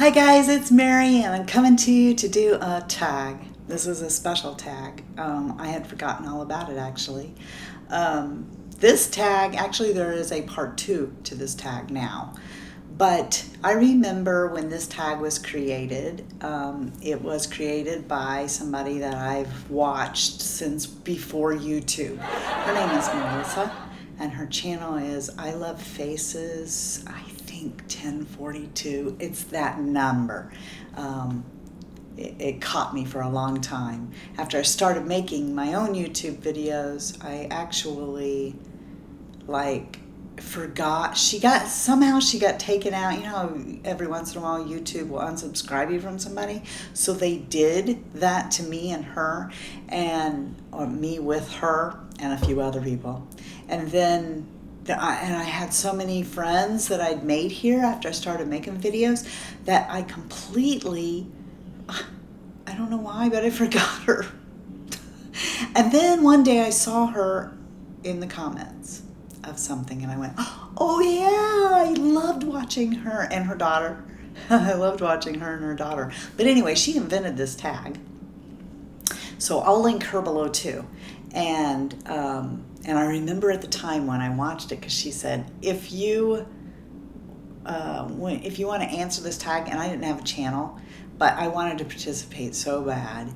Hi guys, it's Mary and I'm coming to you to do a tag. This is a special tag. I had forgotten all about it actually. This tag, actually there is a part 2 to this tag now. But I remember when this tag was created, it was created by somebody that I've watched since before YouTube. Her name is Melissa and her channel is I Love Faces, I think 1042. It's that number. It caught me for a long time. After I started making my own YouTube videos, I actually forgot. Somehow she got taken out. You know, every once in a while YouTube will unsubscribe you from somebody. So they did that to me and her, or me with her and a few other people. And then I had so many friends that I'd made here after I started making videos that I completely, I don't know why, but I forgot her. And then one day I saw her in the comments of something and I went, oh yeah, I loved watching her and her daughter. I loved watching her and her daughter. But anyway, she invented this tag. So I'll link her below too. And I remember at the time when I watched it, because she said, if you want to answer this tag, and I didn't have a channel, but I wanted to participate so bad,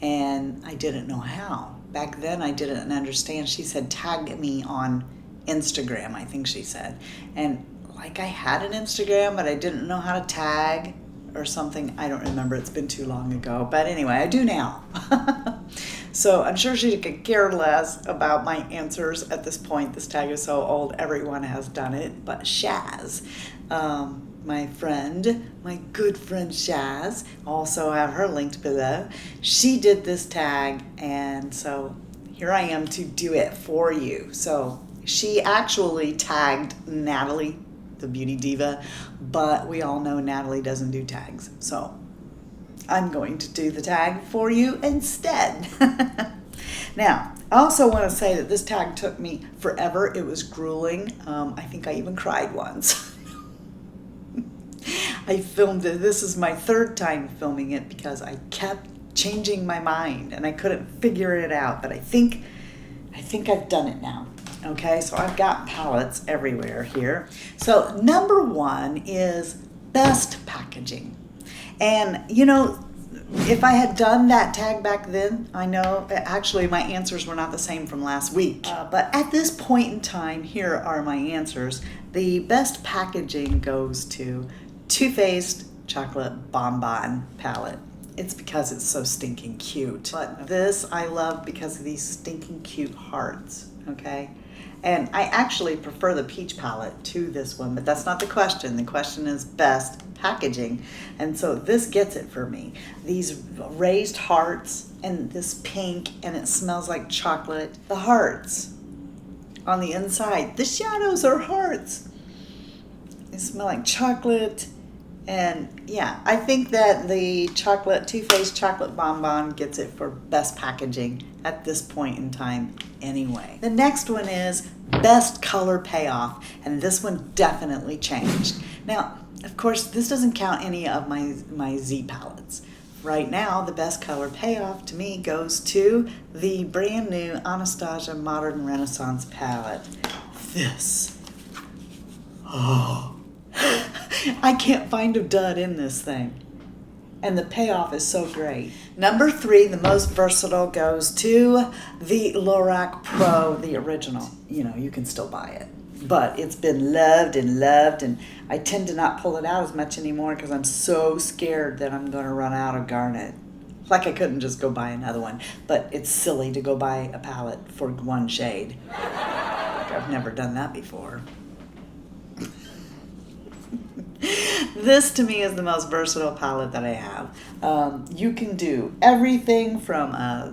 and I didn't know how. Back then I didn't understand. She said, tag me on Instagram, I think she said. And I had an Instagram, but I didn't know how to tag or something. I don't remember. It's been too long ago. But anyway, I do now. So I'm sure she could care less about my answers at this point. This tag is so old, everyone has done it. But Shaz, my friend, my good friend Shaz, also have her linked below. She did this tag, and so here I am to do it for you. So she actually tagged Natalie, the beauty diva, but we all know Natalie doesn't do tags. So I'm going to do the tag for you instead. Now, I also want to say that this tag took me forever. It was grueling. I think I even cried once. I filmed it. This is my 3rd time filming it because I kept changing my mind and I couldn't figure it out. But I think I've done it now. Okay, so I've got palettes everywhere here. So number 1 is best packaging. And you know, if I had done that tag back then, I know actually my answers were not the same from last week. But at this point in time, here are my answers. The best packaging goes to Too Faced Chocolate Bonbon palette. It's because it's so stinking cute. But this I love because of these stinking cute hearts, okay? And I actually prefer the peach palette to this one, but that's not the question. The question is best packaging. And so this gets it for me. These raised hearts and this pink, and it smells like chocolate. The hearts on the inside, the shadows are hearts. They smell like chocolate. And yeah, I think that the Too Faced Chocolate Bonbon gets it for best packaging at this point in time anyway. The next one is best color payoff, and this one definitely changed. Now, of course, this doesn't count any of my Z palettes. Right now, the best color payoff to me goes to the brand new Anastasia Modern Renaissance palette. This. Oh. I can't find a dud in this thing. And the payoff is so great. Number 3, the most versatile, goes to the Lorac Pro, the original. You know, you can still buy it. But it's been loved, and I tend to not pull it out as much anymore because I'm so scared that I'm going to run out of garnet. I couldn't just go buy another one. But it's silly to go buy a palette for one shade. I've never done that before. This to me is the most versatile palette that I have. You can do everything from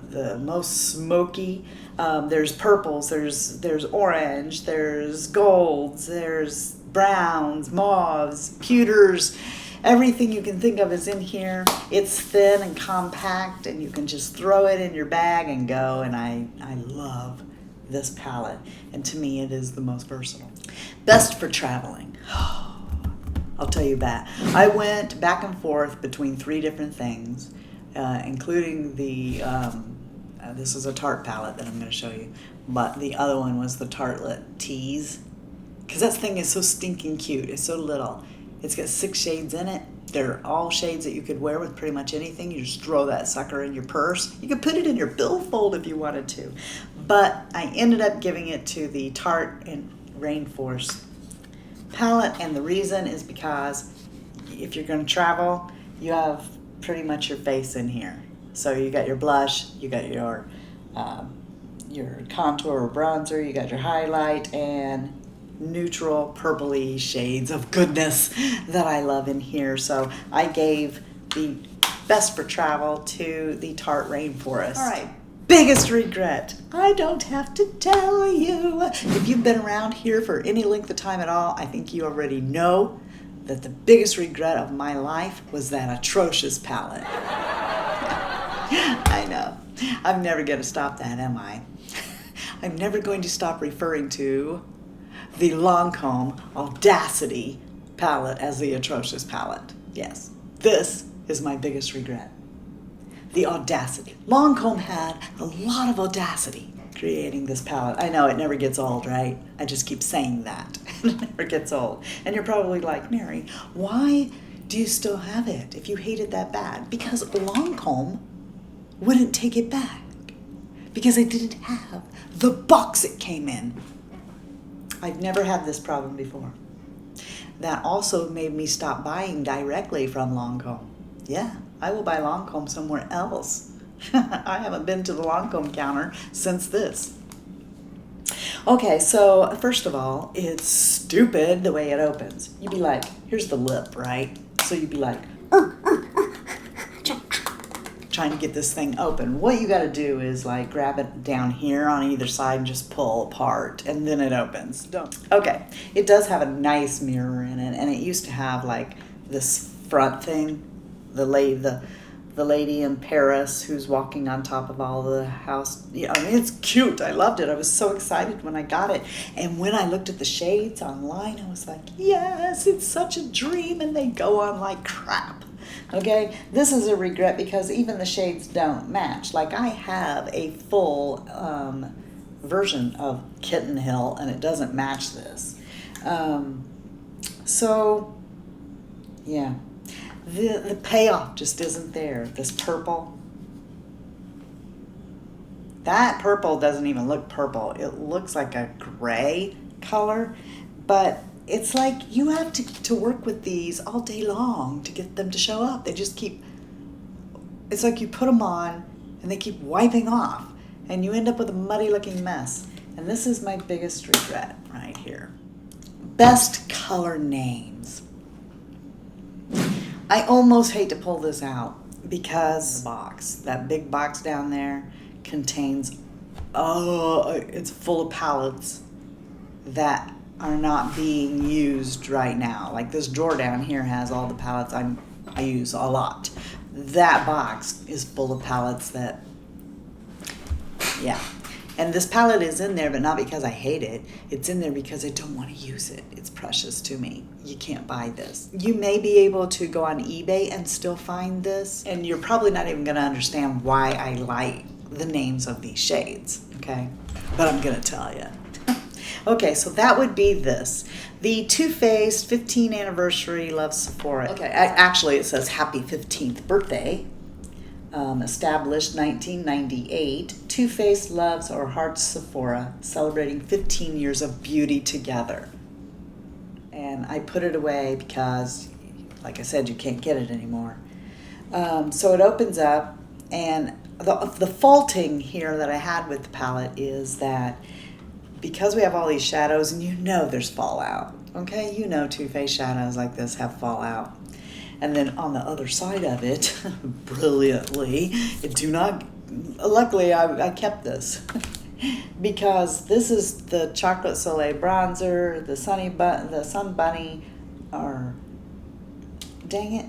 the most smoky. There's purples, there's orange, there's golds, there's browns, mauves, pewters. Everything you can think of is in here. It's thin and compact, and you can just throw it in your bag and go. And I love this palette, and to me it is the most versatile. Best for traveling. I'll tell you that. I went back and forth between 3 different things, including the, this is a Tarte palette that I'm going to show you, but the other one was the Tartelette Tease, because that thing is so stinking cute. It's so little. It's got 6 shades in it. They're all shades that you could wear with pretty much anything. You just throw that sucker in your purse. You could put it in your billfold if you wanted to. But I ended up giving it to the Tarte Rainforest palette, and the reason is because if you're going to travel, you have pretty much your face in here. So you got your blush, you got your contour or bronzer, you got your highlight, and neutral purpley shades of goodness that I love in here. So I gave the best for travel to the Tarte Rainforest. All right, biggest regret. I don't have to tell you. If you've been around here for any length of time at all, I think you already know that the biggest regret of my life was that atrocious palette. I know. I'm never going to stop that, am I? I'm never going to stop referring to the Lancome Audacity palette as the atrocious palette. Yes, this is my biggest regret. The audacity. Lancome had a lot of audacity creating this palette. I know it never gets old, right? I just keep saying that. It never gets old. And you're probably like, Mary, why do you still have it if you hate it that bad? Because Lancome wouldn't take it back. Because I didn't have the box it came in. I've never had this problem before. That also made me stop buying directly from Lancome. Yeah, I will buy Lancome somewhere else. I haven't been to the Lancome counter since this. Okay, so first of all, it's stupid the way it opens. You'd be like, here's the lip, right? So you'd be like, trying to get this thing open. What you got to do is like grab it down here on either side and just pull apart, and then it opens. Don't. Okay, it does have a nice mirror in it, and it used to have like this front thing, the lady in Paris who's walking on top of all the house. Yeah, I mean, it's cute. I loved it. I was so excited when I got it, and when I looked at the shades online, I was like, yes, it's such a dream, and they go on like crap. Okay, this is a regret because even the shades don't match. Like I have a full version of Kitten Hill and it doesn't match this. So, yeah, the payoff just isn't there. This purple. That purple doesn't even look purple. It looks like a gray color, but it's like you have to work with these all day long to get them to show up. They just keep, it's like you put them on and they keep wiping off and you end up with a muddy looking mess. And this is my biggest regret right here. Best color names. I almost hate to pull this out because the box, that big box down there contains, it's full of palettes that are not being used right now. Like this drawer down here has all the palettes I use a lot. That box is full of palettes that, yeah. And this palette is in there, but not because I hate it. It's in there because I don't want to use it. It's precious to me. You can't buy this. You may be able to go on eBay and still find this, and you're probably not even going to understand why I like the names of these shades, okay? But I'm going to tell you. Okay, so that would be this. The Too Faced 15th Anniversary Love Sephora. Okay, actually it says Happy 15th Birthday. Established 1998. Too Faced loves or hearts Sephora, celebrating 15 years of beauty together. And I put it away because, like I said, you can't get it anymore. So it opens up, and the faulting here that I had with the palette is that because we have all these shadows, and you know there's fallout, okay? You know Too Faced shadows like this have fallout. And then on the other side of it, brilliantly, luckily I kept this. Because this is the Chocolate Soleil bronzer, the Sun Bunny, or, dang it,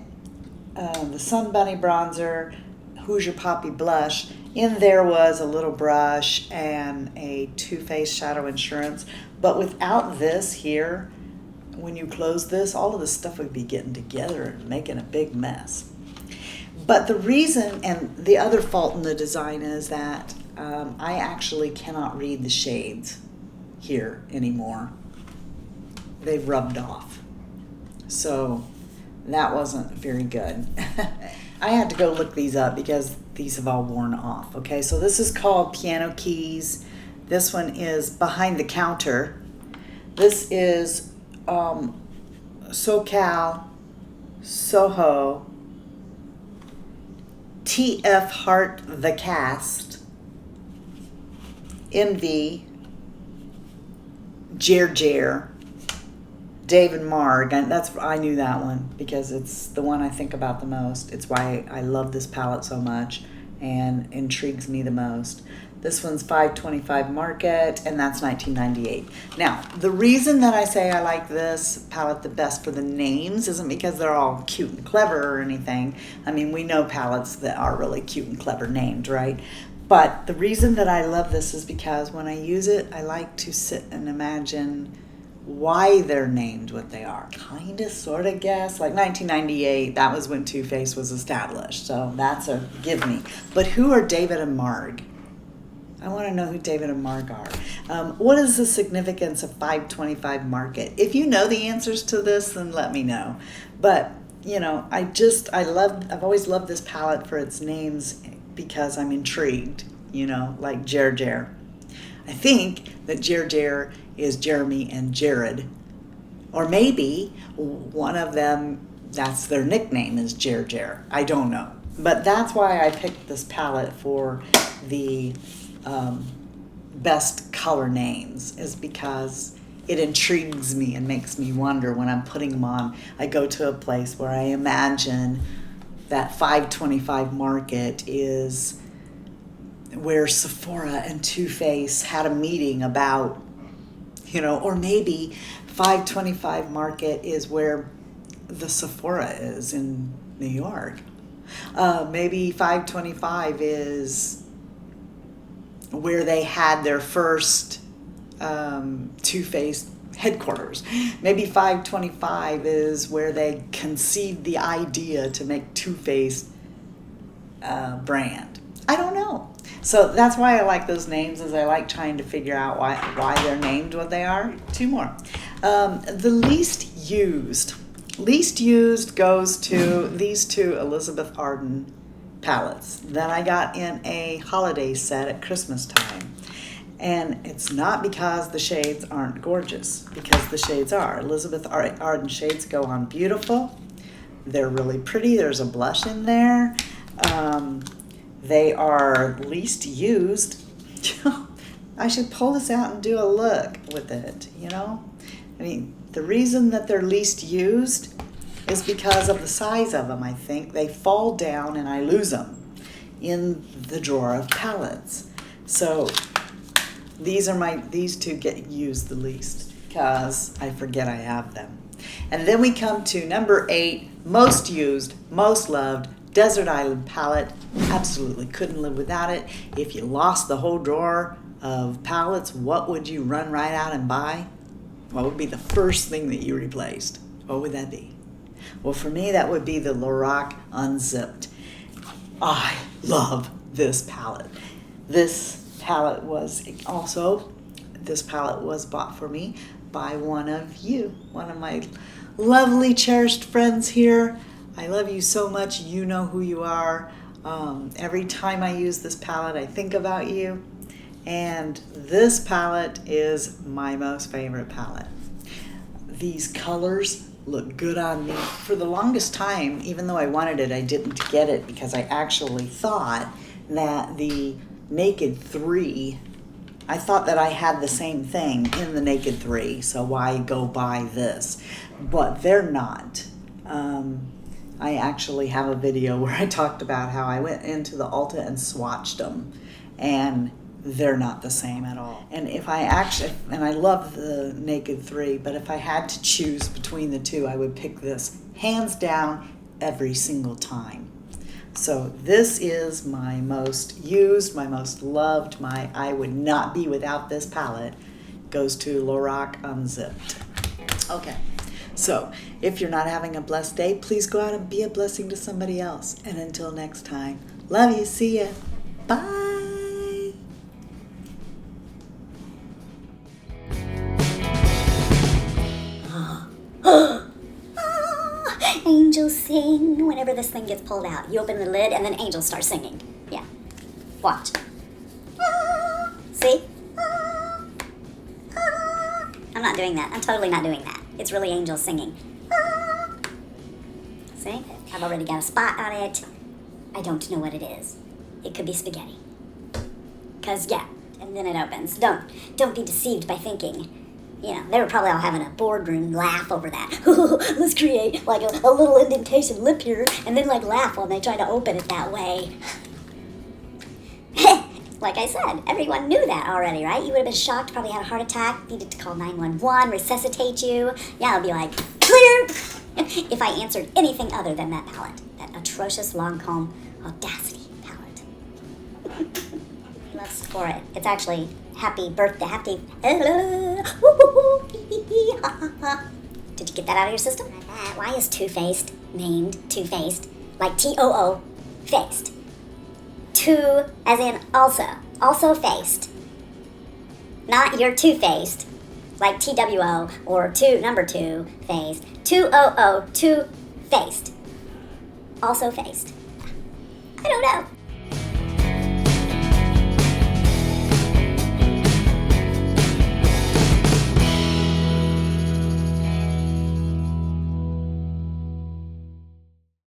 the Sun Bunny bronzer, Hoosier Poppy blush. In there was a little brush and a Too Faced Shadow Insurance. But without this here, when you close this, all of this stuff would be getting together and making a big mess. But the reason, and the other fault in the design is that I actually cannot read the shades here anymore. They've rubbed off. So that wasn't very good. I had to go look these up because these have all worn off. Okay, so this is called Piano Keys. This one is Behind the Counter. This is SoCal, Soho, TF Heart the Cast, Envy, Jer, Dave and Marg, and I knew that one because it's the one I think about the most. It's why I love this palette so much and intrigues me the most. This one's $5.25 Market, and that's $19.98. Now, the reason that I say I like this palette the best for the names isn't because they're all cute and clever or anything. I mean, we know palettes that are really cute and clever named, right? But the reason that I love this is because when I use it, I like to sit and imagine why they're named what they are. Kind of, sort of guess. Like 1998, that was when Too Faced was established. So that's a give me. But who are David and Marg? I want to know who David and Marg are. What is the significance of $5.25 Market? If you know the answers to this, then let me know. But, you know, I've always loved this palette for its names because I'm intrigued, you know, like Jer. I think that Jer is Jeremy and Jared. Or maybe one of them, that's their nickname is Jer. I don't know. But that's why I picked this palette for the best color names, is because it intrigues me and makes me wonder when I'm putting them on. I go to a place where I imagine that $5.25 Market is where Sephora and Too Faced had a meeting about, you know, or maybe $5.25 Market is where the Sephora is in New York. Maybe $5.25 is where they had their first Too Faced headquarters. Maybe $5.25 is where they conceived the idea to make Too Faced brand. I don't know. So that's why I like those names, is I like trying to figure out why they're named what they are. Two more. The least used. Least used goes to these two Elizabeth Arden palettes that I got in a holiday set at Christmas time. And it's not because the shades aren't gorgeous, because the shades are. Elizabeth Arden shades go on beautiful. They're really pretty. There's a blush in there. They are least used. I should pull this out and do a look with it, you know? I mean, the reason that they're least used is because of the size of them, I think. They fall down and I lose them in the drawer of palettes. So these two get used the least because I forget I have them. And then we come to number 8, most used, most loved, Desert Island palette. Absolutely couldn't live without it. If you lost the whole drawer of palettes, what would you run right out and buy? What would be the first thing that you replaced? What would that be? Well, for me, that would be the Lorac Unzipped. I love this palette. This palette was bought for me by one of you, one of my lovely, cherished friends here. I love you so much. You know who you are. Every time I use this palette, I think about you. And this palette is my most favorite palette. These colors look good on me. For the longest time, even though I wanted it, I didn't get it because I actually thought that the Naked 3, I thought that I had the same thing in the Naked 3, so why go buy this? But they're not. I actually have a video where I talked about how I went into the Ulta and swatched them, and they're not the same at all. And if I and I love the Naked 3, but if I had to choose between the two, I would pick this hands down every single time. So this is my most used, my most loved, I would not be without this palette, goes to Lorac Unzipped. Okay, So, if you're not having a blessed day, please go out and be a blessing to somebody else. And until next time, love you. See ya. Bye. Angels sing whenever this thing gets pulled out. You open the lid and then angels start singing. Yeah. Watch. See? I'm not doing that. I'm totally not doing that. It's really angels singing. See? I've already got a spot on it. I don't know what it is. It could be spaghetti. 'Cause, yeah, and then it opens. Don't be deceived by thinking. You know, they were probably all having a boardroom laugh over that. Let's create like a little indentation lip here and then like laugh when they try to open it that way. Like I said, everyone knew that already, right? You would have been shocked, probably had a heart attack, needed to call 911, resuscitate you. Yeah, it'd be like, clear! If I answered anything other than that palette. That atrocious Lancome Audacity palette. Let's score it. It's actually happy birthday, Did you get that out of your system? Why is Two-Faced named Two-Faced? Like T-O-O, faced. Two, as in also faced. Not you're two-faced, like T-W-O, or number two, faced. 2-O-O, two-faced. Also faced. I don't know.